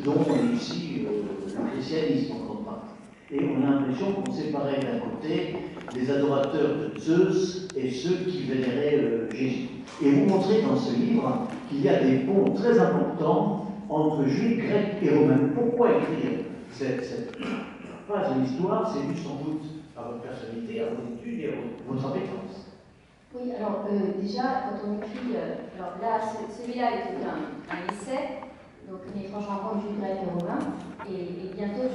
dont ici le christianisme en grande partie. Et on a l'impression qu'on séparait d'un côté les adorateurs de Zeus et ceux qui vénéraient Jésus. Et vous montrez dans ce livre qu'il y a des ponts très importants entre juifs, grecs et romains. Pourquoi écrire cette phase de l'histoire? C'est dû sans doute à votre personnalité, à vos études et à votre appétence. Oui, alors déjà, quand on écrit, alors là, celui-là était un essai, donc une étrange rencontre juif, grec et romain, et bientôt,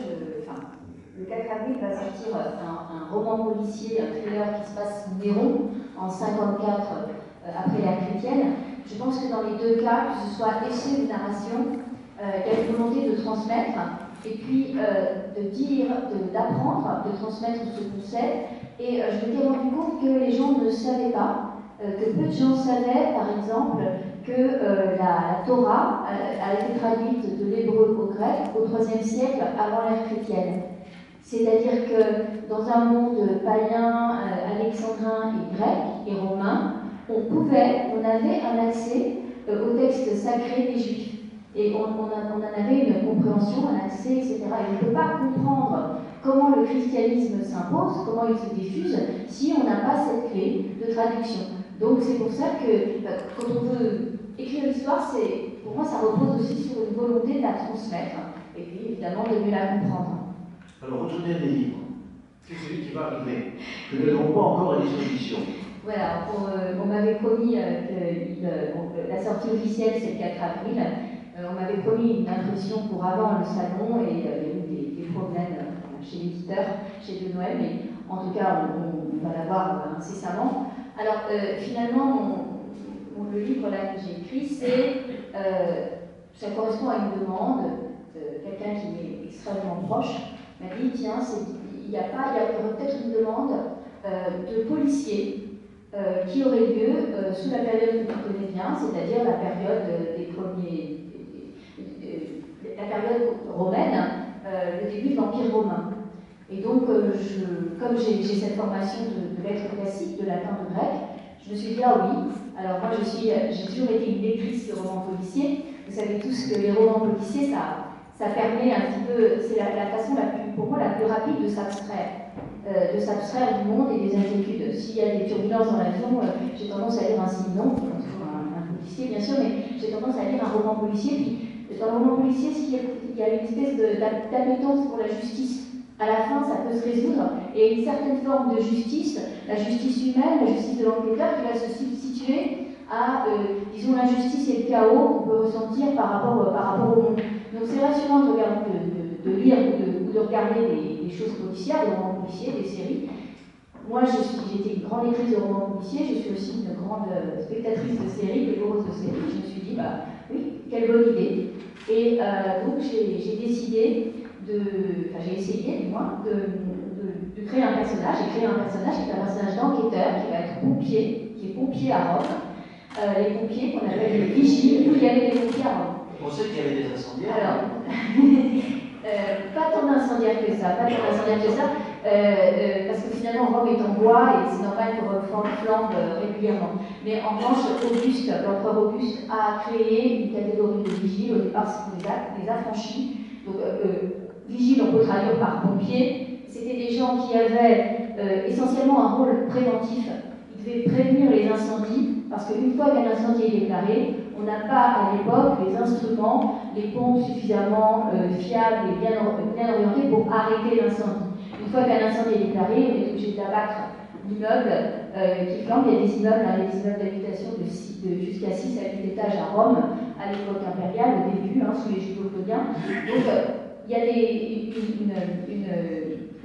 le 4 avril va sortir un roman policier, un thriller qui se passe sous Néron, en 54 après l'ère chrétienne. Je pense que dans les deux cas, que ce soit essai ou narration, il y a une volonté de transmettre, et puis de dire, d'apprendre, de transmettre ce qu'on sait. Et je m'étais rendu compte que les gens ne savaient pas, que peu de gens savaient, par exemple, que la Torah a été traduite de l'hébreu au grec au IIIe siècle avant l'ère chrétienne. C'est-à-dire que dans un monde païen, alexandrin et grec et romain, on avait un accès aux textes sacrés des Juifs. Et on en avait une compréhension, un accès, etc. Et on ne peut pas comprendre comment le christianisme s'impose, comment il se diffuse, si on n'a pas cette clé de traduction. Donc c'est pour ça que quand on veut écrire l'histoire, pour moi ça repose aussi sur une volonté de la transmettre, et puis évidemment de mieux la comprendre. Alors votre dernier livre, c'est celui qui va arriver, que nous n'avons pas encore à disposition. Voilà, on m'avait promis que la sortie officielle c'est le 4 avril. On m'avait promis une impression pour avant le salon et il y a eu des problèmes chez l'éditeur, chez De Noël, mais en tout cas on va l'avoir incessamment. Alors finalement, le livre là que j'ai écrit, ça correspond à une demande. Quelqu'un qui est extrêmement proche m'a dit tiens, il y aurait peut-être une demande de policiers qui aurait lieu sous la période que tu connais bien, c'est-à-dire la période la période romaine, le début de l'Empire romain. Et donc, comme j'ai cette formation de lettres classiques, de latin, de grec, je me suis dit, ah oui, alors moi j'ai toujours été une lectrice de romans policiers. Vous savez tous que les romans policiers, ça permet un petit peu, c'est la façon pour moi la plus rapide de s'abstraire du monde et des inquiétudes. S'il y a des turbulences dans l'avion, j'ai tendance à lire un Simenon, un policier bien sûr, mais j'ai tendance à lire un roman policier. Puis dans le roman policier, il y a une espèce d'appétence pour la justice. À la fin, ça peut se résoudre, et une certaine forme de justice, la justice humaine, la justice de l'enquêteur, qui va se substituer à, disons, l'injustice et le chaos qu'on peut ressentir par rapport au monde. Donc c'est rassurant de lire ou de regarder des choses policières, des romans policiers, des séries. Moi, j'étais une grande lectrice de romans policiers, je suis aussi une grande spectatrice de séries, de joueuse de séries. Je me suis dit, bah oui, quelle bonne idée. Et donc j'ai décidé j'ai essayé du moins, de créer un personnage. J'ai créé un personnage qui est un personnage d'enquêteur, qui va être pompier, qui est pompier à Rome. Les pompiers qu'on appelle les vigiles, où il y avait des pompiers à Rome. On sait qu'il y avait des incendiaires. Alors, pas tant d'incendiaires que ça, parce que finalement Rome est en bois et c'est normal que flambe régulièrement. Mais en revanche, l'empereur Auguste a créé une catégorie de vigiles. Au départ, c'était des affranchis. Donc, vigile, on peut traduire par pompier. C'était des gens qui avaient essentiellement un rôle préventif. Ils devaient prévenir les incendies, parce qu'une fois qu'un incendie est déclaré, on n'a pas à l'époque les instruments, les pompes suffisamment fiables et bien orientés pour arrêter l'incendie. Une fois qu'un incendie est déclaré, on est obligé d'abattre l'immeuble qui flambe. Il y a des immeubles, des immeubles d'habitation de jusqu'à 6 à 8 étages à Rome, à l'époque impériale, au début, sous les Jules-Claudiens. Donc, il y a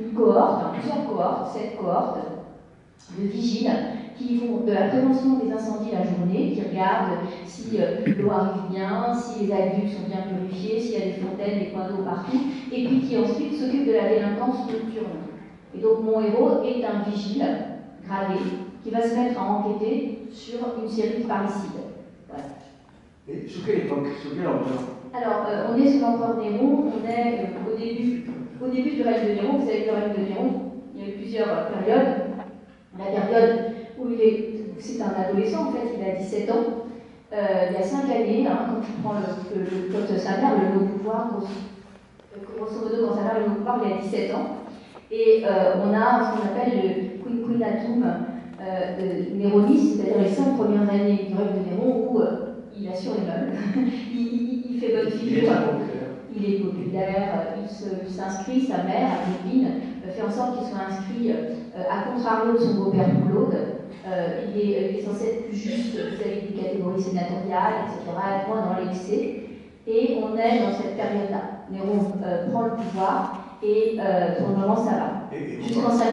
une cohorte, plusieurs cohortes, 7 cohortes de vigiles qui font de la prévention des incendies la journée, qui regardent si l'eau arrive bien, si les aqueducs sont bien purifiés, s'il y a des fontaines, des points d'eau partout, et puis qui ensuite s'occupent de la délinquance nocturne. Et donc mon héros est un vigile gradé qui va se mettre à enquêter sur une série de parricides. Voilà. Et sous quelle époque, sous quel empereur? Alors, on est sous l'empereur Néron, on est au début du règne de Néron. Vous savez que le règne de Néron, il y a eu plusieurs périodes. La période où c'est un adolescent, en fait, il a 17 ans. Il y a 5 années, quand il prend sa mère, le pouvoir pouvoir, grosso modo, quand sa mère est au pouvoir, il a 17 ans. Et on a ce qu'on appelle le quinquennatum néroniste, c'est-à-dire les 5 premières années du règne de Néron où il assure les meubles, il fait bonne figure, il est populaire, il s'inscrit, sa mère, Agripine, fait en sorte qu'il soit inscrit à contrario de son beau-père Claude. Il est censé être plus juste vis-à-vis des catégories sénatoriales, etc., être moins dans l'excès. Et on est dans cette période-là. Néron prend le pouvoir et pour le moment ça va. Jusqu'en